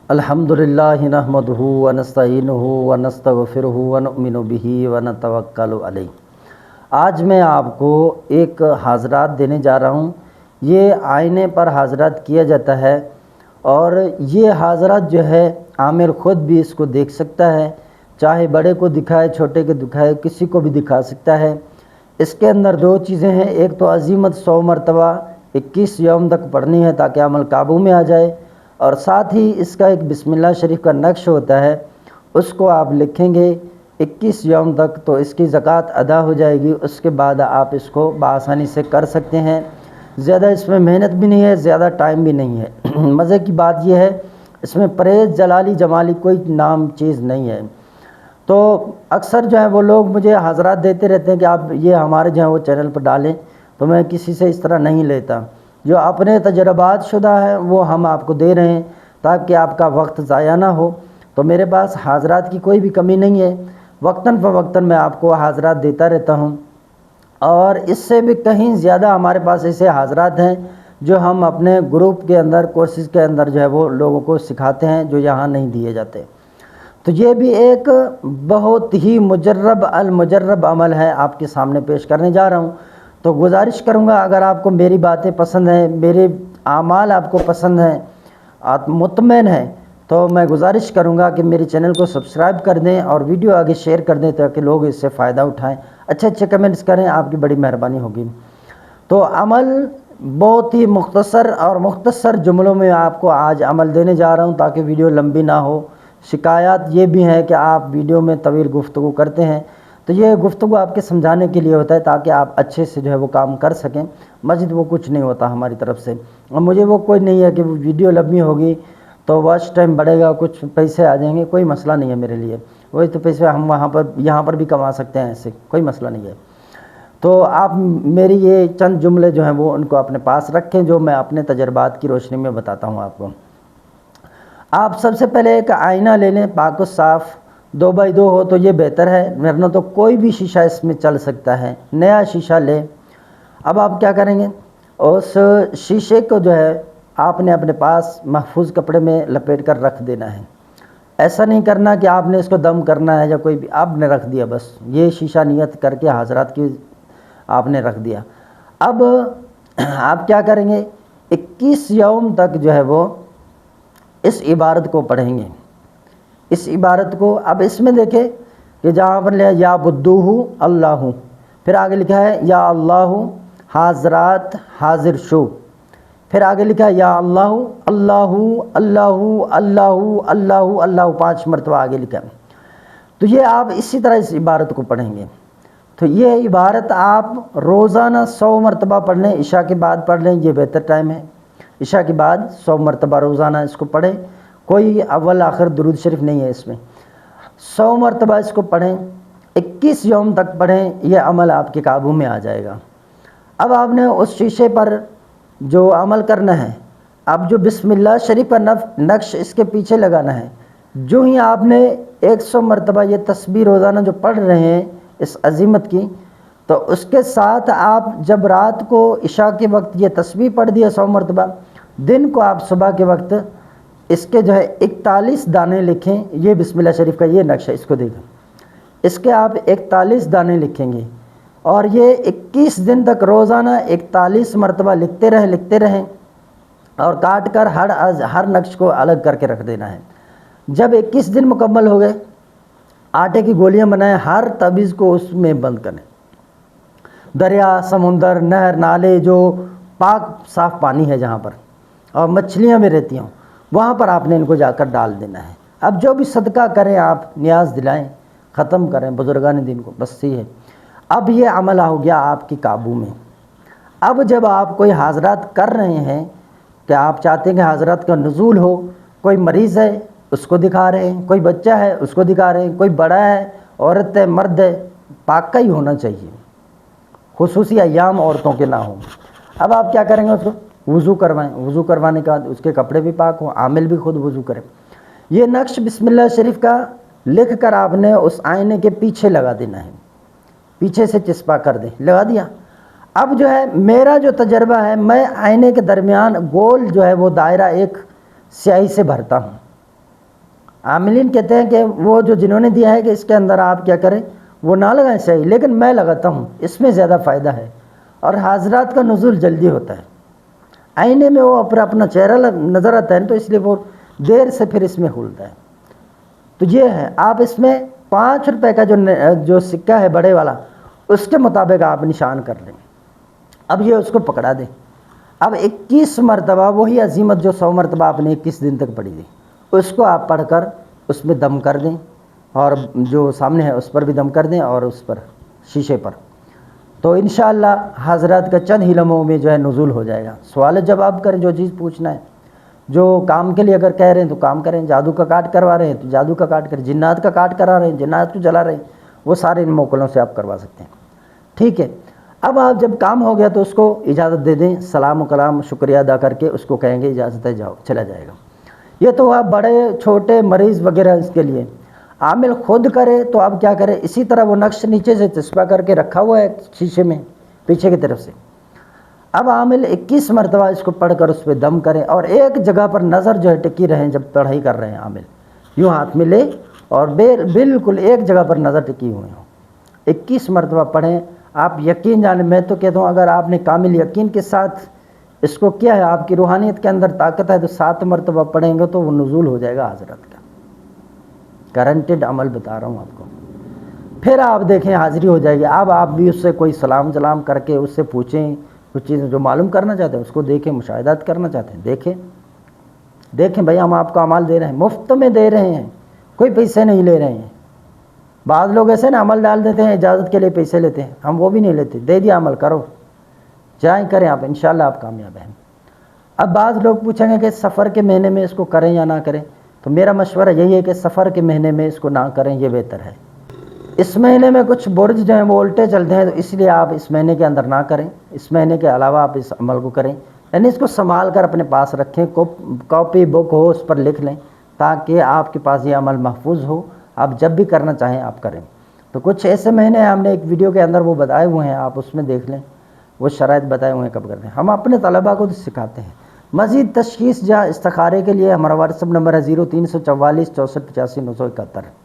अल्हम्दुलिल्लाहि नहमदुहु व नस्तईनुहु व नस्तगफिरुहु व नु'मिनु बिही व नतवक्कलु अलैहि। आज मैं आपको एक हाज़रात देने जा रहा हूँ। ये आईने पर हाज़रात किया जाता है और ये हाज़रात जो है आमिर ख़ुद भी इसको देख सकता है, चाहे बड़े को दिखाए छोटे को दिखाए, किसी को भी दिखा सकता है। इसके अंदर दो चीज़ें हैं, एक तो अज़ीमत 100 मरतबा 21 यौम तक पढ़नी है ताकि अमल काबू में आ जाए, और साथ ही इसका एक बिस्मिल्लाह शरीफ का नक्श होता है, उसको आप लिखेंगे 21 यौम तक तो इसकी ज़कात अदा हो जाएगी। उसके बाद आप इसको बआसानी से कर सकते हैं। ज़्यादा इसमें मेहनत भी नहीं है, ज़्यादा टाइम भी नहीं है। मज़े की बात यह है इसमें परहेज़ जलाली जमाली कोई नाम चीज़ नहीं है। तो अक्सर जो है वो लोग मुझे हाज़रात देते रहते हैं कि आप ये हमारे जो है वो चैनल पर डालें, तो मैं किसी से इस तरह नहीं लेता। जो अपने तजर्बात शुदा है वो हम आपको दे रहे हैं ताकि आपका वक्त ज़ाया ना हो। तो मेरे पास हाज़रात की कोई भी कमी नहीं है, वक्तन फ़वक्तन मैं आपको हाज़रात देता रहता हूँ। और इससे भी कहीं ज़्यादा हमारे पास ऐसे हाज़रात हैं जो हम अपने ग्रुप के अंदर कोर्सेज़ के अंदर जो है वो लोगों को सिखाते हैं, जो यहाँ नहीं दिए जाते। तो ये भी एक बहुत ही मुजर्रब अमल है, आपके सामने पेश करने जा रहा हूँ। तो गुजारिश करूँगा अगर आपको मेरी बातें पसंद हैं, मेरे आमाल आपको पसंद हैं, आप मुतमईन हैं, तो मैं गुजारिश करूँगा कि मेरे चैनल को सब्सक्राइब कर दें और वीडियो आगे शेयर कर दें ताकि लोग इससे फ़ायदा उठाएं। अच्छे कमेंट्स करें, आपकी बड़ी मेहरबानी होगी। तो अमल बहुत ही मुख्तसर जुमलों में आपको आज अमल देने जा रहा हूँ ताकि वीडियो लंबी ना हो। शिकायत ये भी है कि आप वीडियो में तवील गुफ्तगू करते हैं, तो ये गुफ्तगू आपके समझाने के लिए होता है ताकि आप अच्छे से जो है वो काम कर सकें। मस्जिद वो कुछ नहीं होता हमारी तरफ से, और मुझे वो कोई नहीं है कि वीडियो लंबी होगी तो वॉच टाइम बढ़ेगा, कुछ पैसे आ जाएंगे, कोई मसला नहीं है मेरे लिए। वही तो पैसे हम यहाँ पर भी कमा सकते हैं, ऐसे कोई मसला नहीं है। तो आप मेरी ये चंद जुमले जो हैं वो उनको अपने पास रखें, जो मैं अपने तजर्बात की रोशनी में बताता हूँ आपको। आप सबसे पहले एक आईना ले लें, पाक और साफ़, 2 बाई 2 हो तो ये बेहतर है, वरना तो कोई भी शीशा इसमें चल सकता है, नया शीशा लें। अब आप क्या करेंगे, उस शीशे को जो है आपने अपने पास महफूज कपड़े में लपेट कर रख देना है। ऐसा नहीं करना कि आपने इसको दम करना है या कोई भी, आपने रख दिया, बस ये शीशा नियत करके हाज़रात की आपने रख दिया। अब आप क्या करेंगे, 21 यौम तक जो है वो इस इबारत को पढ़ेंगे, इस इबारत को। अब इसमें देखें कि जहाँ पर लिया या बुद्दूहु अल्लाहु, फिर आगे लिखा है या अल्लाहु हाज़रात हाजिर शो, फिर आगे लिखा है या अल्लाहु अल्लाहु अल्लाहु अल्लाहु अल्लाहु अल्लाहु 5 मरतबा आगे लिखा है। तो ये आप इसी तरह इस इबारत को पढ़ेंगे। तो ये इबारत आप रोज़ाना 100 मरतबा पढ़ लें, इशा के बाद पढ़ लें, ये बेहतर टाइम है। इशा के बाद 100 मरतबा रोज़ाना इसको पढ़ें, कोई अव्वल आखिर दुरूद शरीफ नहीं है इसमें। 100 मरतबा इसको पढ़ें, 21 यौम तक पढ़ें, यह अमल आपके काबू में आ जाएगा। अब आपने उस शीशे पर जो अमल करना है, अब जो बिस्मिल्लाह शरीफ का नक्श इसके पीछे लगाना है। जो ही आपने 100 मरतबा ये तस्बीह रोज़ाना जो पढ़ रहे हैं इस अज़ीमत की, तो उसके साथ आप जब रात को इशा के वक्त ये तस्बीह पढ़ दिया 100 मरतबा, दिन को आप सुबह के वक्त इसके जो है 41 दाने लिखें। ये बिस्मिल्लाह शरीफ का ये नक्शा, इसको देखें, इसके आप 41 दाने लिखेंगे और ये 21 दिन तक रोज़ाना 41 मरतबा लिखते रहें और काट कर हर नक्श को अलग करके रख देना है। जब 21 दिन मुकम्मल हो गए, आटे की गोलियां बनाएं, हर तवीज़ को उसमें बंद करें। दरिया, समुंदर, नहर, नाले, जो पाक साफ़ पानी है जहाँ पर और मछलियाँ भी रहती हों, वहाँ पर आपने इनको जाकर डाल देना है। अब जो भी सदका करें आप, न्याज दिलाएं, ख़त्म करें बुजुर्गान दिन को, बस ये है। अब ये अमल हो गया आपकी काबू में। अब जब आप कोई हाज़रात कर रहे हैं कि आप चाहते हैं कि हाज़रात का नुज़ूल हो, कोई मरीज़ है उसको दिखा रहे हैं, कोई बच्चा है उसको दिखा रहे हैं, कोई बड़ा है, औरत है, मर्द है, पाक का ही होना चाहिए, खुसूसी अय्याम औरतों के ना हो। अब आप क्या करेंगे, उसको वज़ू करवाएं, वज़ू करवाने के बाद उसके कपड़े भी पाक हों, आमिल भी खुद वज़ू करें। ये नक्श बिस्मिल्लाह शरीफ का लिख कर आपने उस आईने के पीछे लगा देना है, पीछे से चिस्पा कर दें, लगा दिया। अब जो है मेरा जो तजर्बा है, मैं आईने के दरमियान गोल जो है वो दायरा एक स्याही से भरता हूँ। عاملین کہتے ہیں کہ وہ جو جنہوں نے دیا ہے کہ اس کے اندر آپ کیا کریں، وہ نہ لگائیں صحیح، لیکن میں لگاتا ہوں، اس میں زیادہ فائدہ ہے، اور حاضرات کا نزول جلدی ہوتا ہے۔ آئینے میں وہ اپنا چہرہ نظر آتا ہے تو اس لیے وہ دیر سے پھر اس میں کھلتا ہے۔ تو یہ ہے، آپ اس میں 5 روپے کا جو سکہ ہے بڑے والا، اس کے مطابق آپ نشان کر لیں۔ اب یہ اس کو پکڑا دیں۔ اب 21 مرتبہ وہی عظیمت جو 100 مرتبہ آپ نے 21 دن تک پڑھی تھی، اس کو آپ پڑھ کر اس میں دم کر دیں، اور جو سامنے ہے اس پر بھی دم کر دیں، اور اس پر شیشے پر، تو انشاءاللہ حضرات کا چند ہی لمحوں میں جو ہے نزول ہو جائے گا۔ سوال جواب کریں، جو چیز پوچھنا ہے، جو کام کے لیے اگر کہہ رہے ہیں تو کام کریں، جادو کا کاٹ کروا رہے ہیں تو جادو کا کاٹ کریں، جنات کا کاٹ کرا رہے ہیں، جنات کو جلا رہے ہیں، وہ سارے ان موکلوں سے آپ کروا سکتے ہیں۔ ٹھیک ہے، اب آپ جب کام ہو گیا تو اس کو اجازت دے دیں، سلام و کلام شکریہ ادا کر کے اس کو کہیں گے اجازت ہے، جاؤ، چلا جائے گا۔ یہ تو آپ بڑے چھوٹے مریض وغیرہ اس کے لیے، عامل خود کرے تو آپ کیا کریں، اسی طرح وہ نقش نیچے سے چسپا کر کے رکھا ہوا ہے شیشے میں پیچھے کی طرف سے، اب عامل 21 مرتبہ اس کو پڑھ کر اس پہ دم کریں، اور ایک جگہ پر نظر جو ہے ٹکی رہیں جب پڑھائی کر رہے ہیں، عامل یوں ہاتھ میں لے اور بالکل ایک جگہ پر نظر ٹکی ہوئی ہوں، 21 مرتبہ پڑھیں۔ آپ یقین جانیں، میں تو کہتا ہوں اگر آپ نے کامل یقین کے ساتھ اس کو کیا ہے، آپ کی روحانیت کے اندر طاقت ہے، تو 7 مرتبہ پڑھیں گے تو وہ نزول ہو جائے گا حضرت کا، گارنٹیڈ عمل بتا رہا ہوں آپ کو۔ پھر آپ دیکھیں حاضری ہو جائے گی۔ اب آپ بھی اس سے کوئی سلام کر کے اس سے پوچھیں، کچھ چیزیں جو معلوم کرنا چاہتے ہیں اس کو دیکھیں، مشاہدات کرنا چاہتے ہیں دیکھیں بھائی، ہم آپ کو عمل دے رہے ہیں، مفت میں دے رہے ہیں، کوئی پیسے نہیں لے رہے ہیں۔ بعض لوگ ایسے نا عمل ڈال دیتے ہیں، اجازت کے لیے پیسے لیتے ہیں، ہم وہ بھی نہیں لیتے، دے دیا عمل کرو، جائیں کریں آپ، انشاءاللہ آپ کامیاب ہیں۔ اب بعض لوگ پوچھیں گے کہ سفر کے مہینے میں اس کو کریں یا نہ کریں، تو میرا مشورہ یہی ہے کہ سفر کے مہینے میں اس کو نہ کریں، یہ بہتر ہے۔ اس مہینے میں کچھ برج جو ہیں وہ الٹے چلتے ہیں، تو اس لیے آپ اس مہینے کے اندر نہ کریں، اس مہینے کے علاوہ آپ اس عمل کو کریں، یعنی اس کو سنبھال کر اپنے پاس رکھیں، کاپی بک ہو اس پر لکھ لیں، تاکہ آپ کے پاس یہ عمل محفوظ ہو، آپ جب بھی کرنا چاہیں آپ کریں۔ تو کچھ ایسے مہینے ہم نے ایک ویڈیو کے اندر وہ بتائے ہوئے ہیں، آپ اس میں دیکھ لیں، وہ شرائط بتائے ہوئے ہیں کب کرتے ہیں۔ ہم اپنے طلباء کو سکھاتے ہیں۔ مزید تشخیص یا استخارے کے لیے ہمارا واٹس ایپ نمبر ہے 0344 64 85 971۔